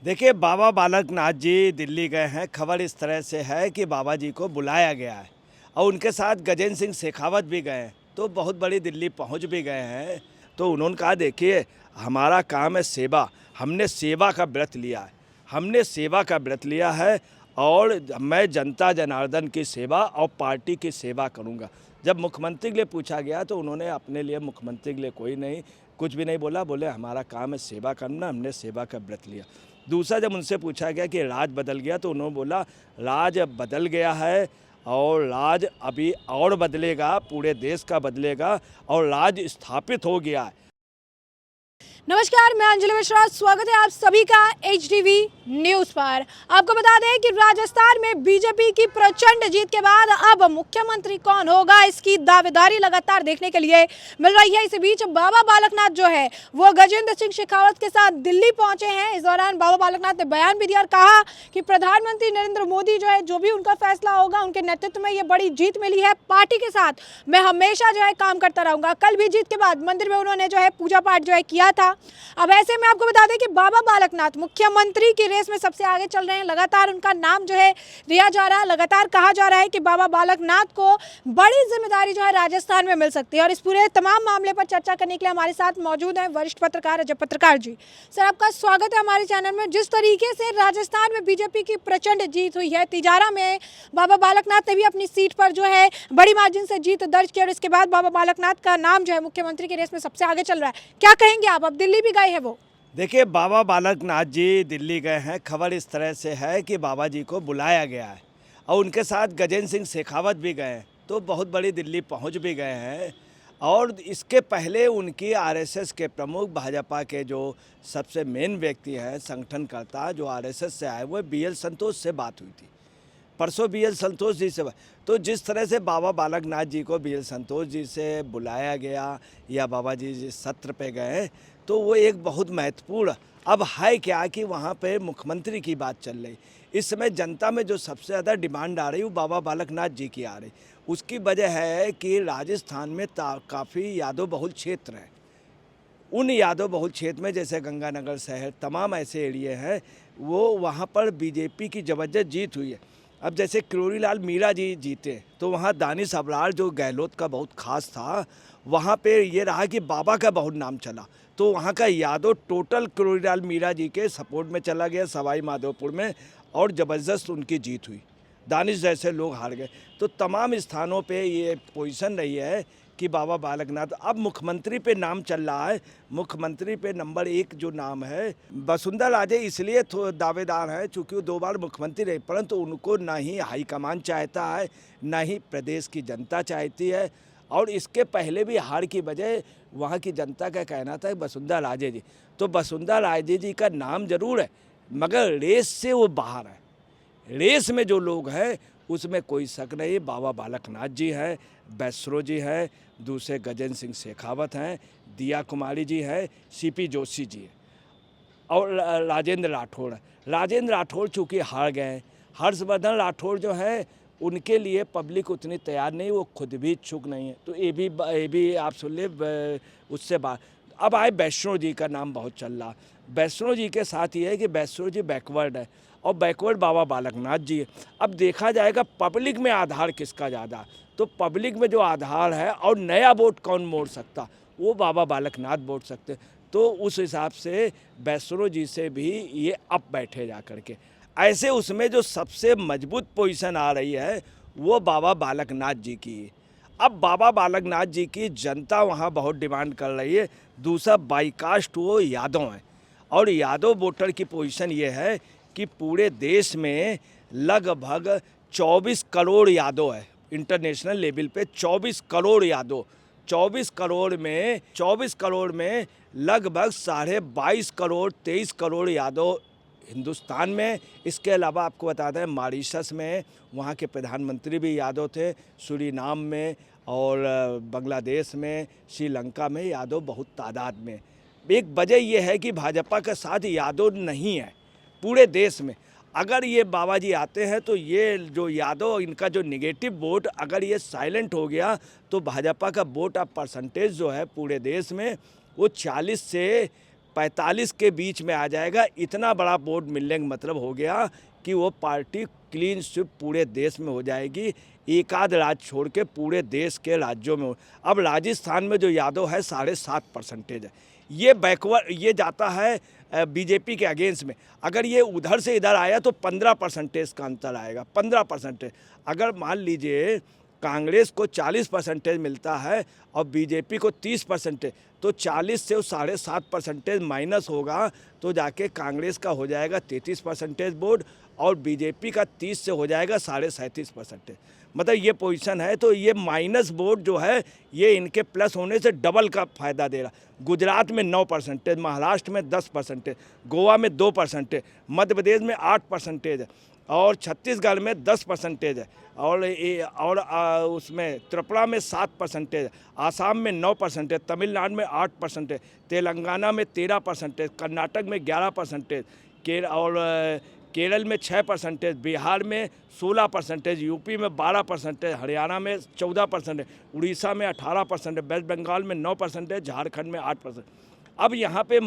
देखिए, बाबा बालकनाथ जी दिल्ली गए हैं। खबर इस तरह से है कि बाबा जी को बुलाया गया है और उनके साथ गजेंद्र सिंह शेखावत भी गए हैं, तो बहुत बड़ी दिल्ली पहुंच भी गए हैं। तो उन्होंने कहा, देखिए, हमारा काम है सेवा। हमने सेवा का व्रत लिया है। हमने सेवा का व्रत लिया है और मैं जनता जनार्दन की सेवा और पार्टी की सेवा करूंगा। जब मुख्यमंत्री के लिए पूछा गया तो उन्होंने अपने लिए, मुख्यमंत्री के लिए कोई नहीं, कुछ भी नहीं बोला। बोले हमारा काम है सेवा करना, हमने सेवा का व्रत लिया। दूसरा, जब उनसे पूछा गया कि राज बदल गया तो उन्होंने बोला राज बदल गया है और राज अभी और बदलेगा, पूरे देश का बदलेगा और राज स्थापित हो गया है। नमस्कार, मैं अंजलि मिश्रा। स्वागत है आप सभी का HDV न्यूज पर। आपको बता दें कि राजस्थान में बीजेपी की प्रचंड जीत के बाद अब मुख्यमंत्री कौन होगा, इसकी दावेदारी लगातार देखने के लिए मिल रही है। इसी बीच बाबा बालकनाथ जो है वो गजेंद्र सिंह शेखावत के साथ दिल्ली पहुंचे हैं। इस दौरान बाबा बालकनाथ ने बयान भी दिया और कहा कि प्रधानमंत्री नरेंद्र मोदी जो है, जो भी उनका फैसला होगा, उनके नेतृत्व में ये बड़ी जीत मिली है। पार्टी के साथ मैं हमेशा जो है काम करता रहूंगा। कल भी जीत के बाद मंदिर में उन्होंने जो है पूजा पाठ जो है किया था। अब ऐसे में आपको बता दें कि बाबा बालकनाथ मुख्यमंत्री की रेस में सबसे आगे चल रहे हैं। लगातार उनका नाम जो है लिया जा रहा है। लगातार कहा जा रहा है कि बाबा बालकनाथ को बड़ी जिम्मेदारी जो है राजस्थान में मिल सकती है। और इस पूरे तमाम मामले पर चर्चा करने के लिए हमारे साथ मौजूद हैं वरिष्ठ पत्रकार अजय पत्रकार जी। सर, आपका स्वागत है हमारे चैनल में। जिस तरीके से राजस्थान में बीजेपी की प्रचंड जीत हुई है, तिजारा में बाबा बालकनाथ ने भी अपनी सीट पर जो है बड़ी मार्जिन से जीत दर्ज की और इसके बाद बाबा बालकनाथ का नाम जो है मुख्यमंत्री की रेस में सबसे आगे चल रहा है। क्या कहेंगे आप? अब दिल्ली भी गए हैं वो। देखिए, बाबा बालकनाथ जी दिल्ली गए हैं। खबर इस तरह से है कि बाबा जी को बुलाया गया है और उनके साथ गजेंद्र सिंह शेखावत भी गए हैं, तो बहुत बड़ी दिल्ली पहुंच भी गए हैं। और इसके पहले उनकी आरएसएस के प्रमुख, भाजपा के जो सबसे मेन व्यक्ति हैं, संगठनकर्ता, जो आरएसएस से आए हुए BL संतोष से बात हुई थी परसों। BL संतोष जी से तो जिस तरह से बाबा बालकनाथ जी को BL संतोष जी से बुलाया गया या बाबा जी जिस सत्र पे गए, तो वो एक बहुत महत्वपूर्ण अब है क्या कि वहाँ पे मुख्यमंत्री की बात चल रही। इस समय जनता में जो सबसे ज़्यादा डिमांड आ रही वो बाबा बालकनाथ जी की आ रही। उसकी वजह है कि राजस्थान में काफ़ी यादव बहुल क्षेत्र है। उन यादव बहुल क्षेत्र में जैसे गंगानगर शहर, तमाम ऐसे एरिए हैं, वो वहाँ पर बीजेपी की ज़बरदस्त जीत हुई है। अब जैसे किरोड़ीलाल मीणा जी जीते तो वहाँ दानिश अबरार, जो गहलोत का बहुत खास था, वहाँ पे ये रहा कि बाबा का बहुत नाम चला, तो वहाँ का यादव टोटल किरोड़ीलाल मीणा जी के सपोर्ट में चला गया सवाई माधोपुर में और ज़बरदस्त उनकी जीत हुई। दानिश जैसे लोग हार गए। तो तमाम स्थानों पे ये पोजीशन रही है कि बाबा बालकनाथ। अब मुख्यमंत्री पे नाम चल रहा है। मुख्यमंत्री पे नंबर 1 जो नाम है, वसुंधरा राजे इसलिए दावेदार हैं चूँकि वो 2 बार मुख्यमंत्री रहे, परंतु उनको ना ही हाईकमान चाहता है, ना ही प्रदेश की जनता चाहती है। और इसके पहले भी हार की वजह वहाँ की जनता का कहना था वसुंधरा राजे जी। तो वसुंधरा राजे जी का नाम जरूर है, मगर रेस से वो बाहर है। रेस में जो लोग हैं उसमें कोई शक नहीं। बाबा बालकनाथ जी हैं, बैसरो जी हैं, दूसरे गजेंद्र सिंह शेखावत हैं, दिया कुमारी जी हैं, CP जोशी जी हैं और राजेंद्र राठौड़ है। राजेंद्र राठौड़ चूँकि हार गए हैं। हर्षवर्धन राठौड़ जो है उनके लिए पब्लिक उतनी तैयार नहीं, वो खुद भी इच्छुक नहीं है। तो ये भी आप सुन ले उससे बात। अब आए वैष्णो जी का नाम बहुत चल रहा। वैष्णो जी के साथ ये है कि वैष्णो जी बैकवर्ड है और बैकवर्ड बाबा बालकनाथ जी है। अब देखा जाएगा पब्लिक में आधार किसका ज़्यादा, तो पब्लिक में जो आधार है और नया वोट कौन मोड़ सकता, वो बाबा बालकनाथ वोट सकते। तो उस हिसाब से वैष्णो जी से भी ये अप बैठे जा कर के। ऐसे उसमें जो सबसे मजबूत पोजीशन आ रही है वो बाबा बालकनाथ जी की है। अब बाबा बालकनाथ जी की जनता वहाँ बहुत डिमांड कर रही है। दूसरा, बाईकास्ट वो यादव हैं और यादव वोटर की पोजीशन ये है कि पूरे देश में लगभग 24 करोड़ यादव है। इंटरनेशनल लेवल पे 24 करोड़ यादव। 24 करोड़ में लगभग 22.5 करोड़ 23 करोड़ यादव हिंदुस्तान में। इसके अलावा आपको बता दें मॉरिशस में वहाँ के प्रधानमंत्री भी यादव थे, सूरीनाम में और बांग्लादेश में, श्रीलंका में यादव बहुत तादाद में। एक वजह यह है कि भाजपा के साथ यादव नहीं है पूरे देश में। अगर ये बाबा जी आते हैं तो ये जो यादव, इनका जो निगेटिव वोट अगर ये साइलेंट हो गया तो भाजपा का वोट अब परसेंटेज जो है पूरे देश में वो 40 से 45 के बीच में आ जाएगा। इतना बड़ा वोट मिलने का मतलब हो गया कि वो पार्टी क्लीन स्वीप पूरे देश में हो जाएगी, एक आध राज्य छोड़ के पूरे देश के राज्यों में हो। अब राजस्थान में जो यादव है 7.5% है, ये बैकवर्ड, ये जाता है बीजेपी के अगेंस्ट में। अगर ये उधर से इधर आया तो 15% का अंतर आएगा, 15%। अगर मान लीजिए कांग्रेस को 40% मिलता है और बीजेपी को 30%, तो 40 से 7.5% माइनस होगा तो जाके कांग्रेस का हो जाएगा 33% वोट और बीजेपी का 30 से हो जाएगा 37.5%। मतलब ये पोजीशन है। तो ये माइनस वोट जो है ये इनके प्लस होने से डबल का फ़ायदा दे रहा। गुजरात में 9%, महाराष्ट्र में 10%, गोवा में 2%, मध्य प्रदेश में 8% है और छत्तीसगढ़ में 10% है और उसमें त्रिपुरा में 7% है, आसाम में 9% है, तमिलनाडु में 8% है, तेलंगाना में 13% है, कर्नाटक में 11% और केरल में 6%, बिहार में 16%, यूपी में 12%, हरियाणा में 14%, उड़ीसा में 18%, वेस्ट बंगाल में 9%, झारखंड में 8%। अब यहाँ पे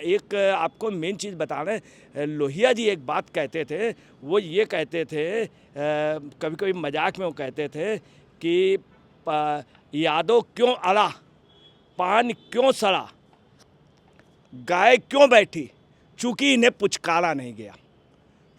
एक आपको मेन चीज़ बता रहे हैं, लोहिया जी एक बात कहते थे, वो ये कहते थे, कभी कभी मजाक में वो कहते थे कि यादव क्यों अड़ा, पान क्यों सड़ा, गाय क्यों बैठी, चूँकि इन्हें पुचकारा नहीं गया।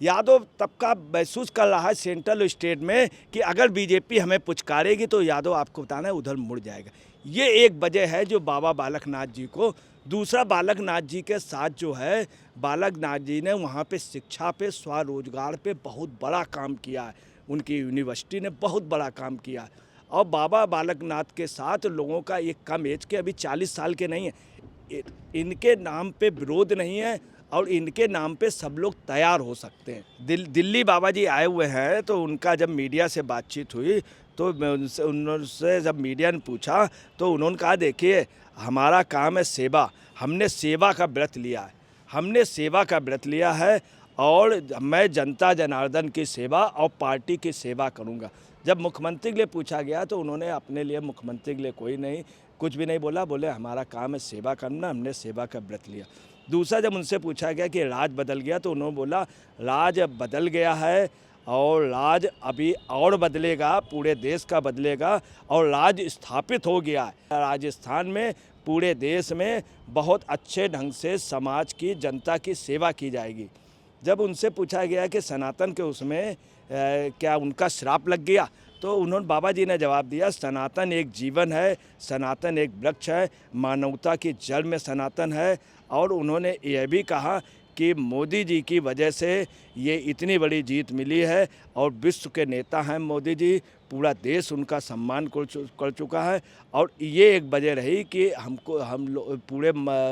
यादव तब का महसूस कर रहा है सेंट्रल स्टेट में कि अगर बीजेपी हमें पुचकारेगी तो यादव आपको बताना है उधर मुड़ जाएगा। ये एक वजह है जो बाबा बालकनाथ जी को। दूसरा, बालकनाथ जी के साथ जो है, बालकनाथ जी ने वहाँ पे शिक्षा पे, स्वरोजगार पे बहुत बड़ा काम किया है। उनकी यूनिवर्सिटी ने बहुत बड़ा काम किया है। और बाबा बालकनाथ के साथ लोगों का एक कम एज के, अभी 40 साल के नहीं है, इनके नाम पे विरोध नहीं है और इनके नाम पे सब लोग तैयार हो सकते हैं। दिल्ली बाबा जी आए हुए हैं, तो उनका जब मीडिया से बातचीत हुई तो उनसे जब मीडिया ने पूछा तो उन्होंने कहा, देखिए हमारा काम है सेवा, हमने सेवा का व्रत लिया है, हमने सेवा का व्रत लिया है और मैं जनता जनार्दन की सेवा और पार्टी की सेवा करूंगा। जब मुख्यमंत्री के लिए पूछा गया तो उन्होंने अपने लिए मुख्यमंत्री के लिए कुछ भी नहीं बोला, बोले हमारा काम है सेवा करना, हमने सेवा का व्रत लिया। दूसरा, जब उनसे पूछा गया कि राज बदल गया तो उन्होंने बोला राज बदल गया है और राज अभी और बदलेगा, पूरे देश का बदलेगा और राज स्थापित हो गया है। राजस्थान में पूरे देश में बहुत अच्छे ढंग से समाज की, जनता की सेवा की जाएगी। जब उनसे पूछा गया कि सनातन के उसमें क्या उनका श्राप लग गया, तो उन्होंने, बाबा जी ने जवाब दिया, सनातन एक जीवन है, सनातन एक वृक्ष है, मानवता की जड़ में सनातन है। और उन्होंने यह भी कहा कि मोदी जी की वजह से ये इतनी बड़ी जीत मिली है और विश्व के नेता हैं मोदी जी, पूरा देश उनका सम्मान कर चुका है। और ये एक वजह रही कि हम पूरे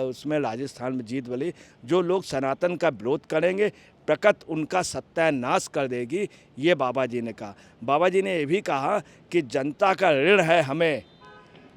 उसमें राजस्थान में जीत मिली। जो लोग सनातन का विरोध करेंगे, प्रकृति उनका सत्यानाश कर देगी, ये बाबा जी ने कहा। बाबा जी ने ये भी कहा कि जनता का ऋण है हमें,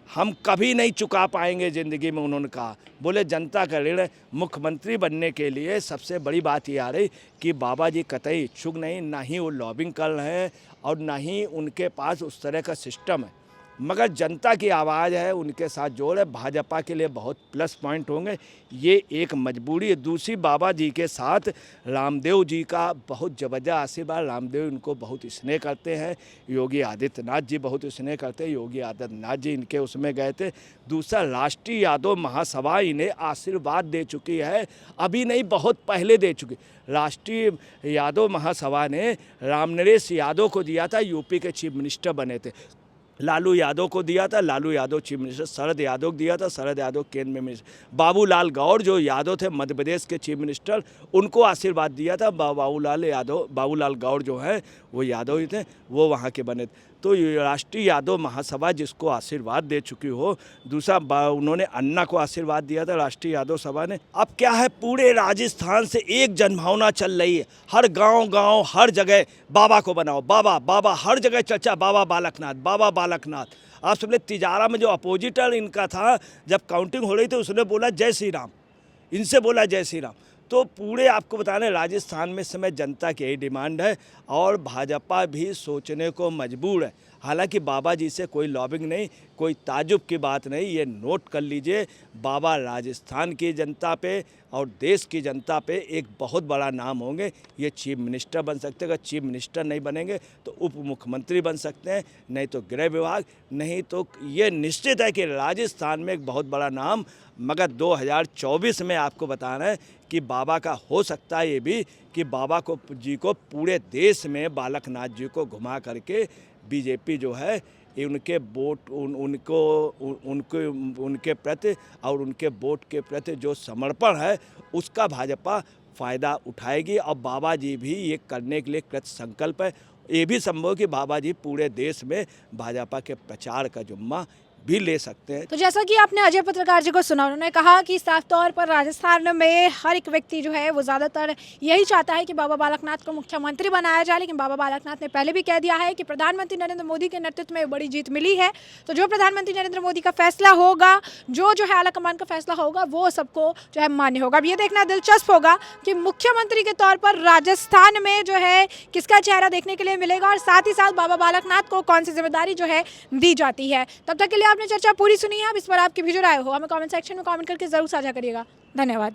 हम कभी नहीं चुका पाएंगे ज़िंदगी में। उन्होंने कहा, बोले जनता का ऋण। मुख्यमंत्री बनने के लिए सबसे बड़ी बात ये आ रही कि बाबा जी कतई इच्छुक नहीं, ना ही वो लॉबिंग कर रहे हैं और ना ही उनके पास उस तरह का सिस्टम है, मगर जनता की आवाज़ है, उनके साथ जोड़ है। भाजपा के लिए बहुत प्लस पॉइंट होंगे, ये एक मजबूरी है। दूसरी, बाबा जी के साथ रामदेव जी का बहुत ज़बरदस्त आशीर्वाद, रामदेव इनको बहुत स्नेह करते हैं, योगी आदित्यनाथ जी बहुत स्नेह करते हैं, योगी आदित्यनाथ जी इनके उसमें गए थे। दूसरा, राष्ट्रीय यादव महासभा इन्हें आशीर्वाद दे चुकी है, अभी नहीं बहुत पहले दे चुकी। राष्ट्रीय यादव महासभा ने रामनरेश यादव को दिया था, यूपी के चीफ मिनिस्टर बने थे, लालू यादव को दिया था, लालू यादव चीफ मिनिस्टर, शरद यादव को दिया था, शरद यादव केंद्र में मिनिस्टर, बाबूलाल गौर जो यादव थे मध्य प्रदेश के चीफ मिनिस्टर, उनको आशीर्वाद दिया था। बाबूलाल गौर जो हैं वो यादव ही थे, वो वहाँ के बने थे। तो राष्ट्रीय यादव महासभा जिसको आशीर्वाद दे चुकी हो। दूसरा, उन्होंने अन्ना को आशीर्वाद दिया था राष्ट्रीय यादव सभा ने। अब क्या है, पूरे राजस्थान से एक जनभावना चल रही है, हर गांव हर जगह बाबा को बनाओ, बाबा बाबा, हर जगह चर्चा बाबा बालकनाथ, बाबा बालकनाथ। आप सबने तिजारा में जो अपोजिटर इनका था, जब काउंटिंग हो रही थी उसने बोला जय श्री राम, इनसे बोला जय श्री राम। तो पूरे आपको बता रहे राजस्थान में इस समय जनता की यही डिमांड है और भाजपा भी सोचने को मजबूर है। हालांकि बाबा जी से कोई लॉबिंग नहीं, कोई ताजुब की बात नहीं। ये नोट कर लीजिए, बाबा राजस्थान की जनता पे और देश की जनता पे एक बहुत बड़ा नाम होंगे। ये चीफ मिनिस्टर बन सकते हैं, अगर चीफ मिनिस्टर नहीं बनेंगे तो उप मुख्यमंत्री बन सकते हैं, नहीं तो गृह विभाग, नहीं तो ये निश्चित है कि राजस्थान में एक बहुत बड़ा नाम। मगर 2024 में आपको बताना है कि बाबा का हो सकता है ये भी कि बाबा को जी को पूरे देश में बालकनाथ जी को घुमा करके बीजेपी जो है ये उनके वोट उनके प्रति और उनके वोट के प्रति जो समर्पण है उसका भाजपा फ़ायदा उठाएगी। और बाबा जी भी ये करने के लिए कृत संकल्प है। ये भी संभव है कि बाबा जी पूरे देश में भाजपा के प्रचार का जुम्मा भी ले सकते हैं। तो जैसा कि आपने अजय पत्रकार जी को सुना, उन्होंने कहा कि साफ तौर पर राजस्थान में हर एक व्यक्ति जो है वो ज़्यादातर यही चाहता है कि बाबा बालकनाथ को मुख्यमंत्री बनाया जाए। लेकिन बाबा बालकनाथ ने पहले भी कह दिया है कि प्रधानमंत्री नरेंद्र मोदी के नेतृत्व में बड़ी जीत मिली है। तो जो प्रधानमंत्री नरेंद्र मोदी का फैसला होगा, जो है आलाकमान का फैसला होगा, वो सबको जो है मान्य होगा। अब ये देखना दिलचस्प होगा कि मुख्यमंत्री के तौर पर राजस्थान में जो है किसका चेहरा देखने के लिए मिलेगा और साथ ही साथ बाबा बालकनाथ को कौन सी जिम्मेदारी जो है दी जाती है। तब तक के लिए आपने चर्चा पूरी सुनी है। अब इस पर आपकी भी जो राय हो हमें कमेंट सेक्शन में कमेंट करके जरूर साझा करिएगा। धन्यवाद।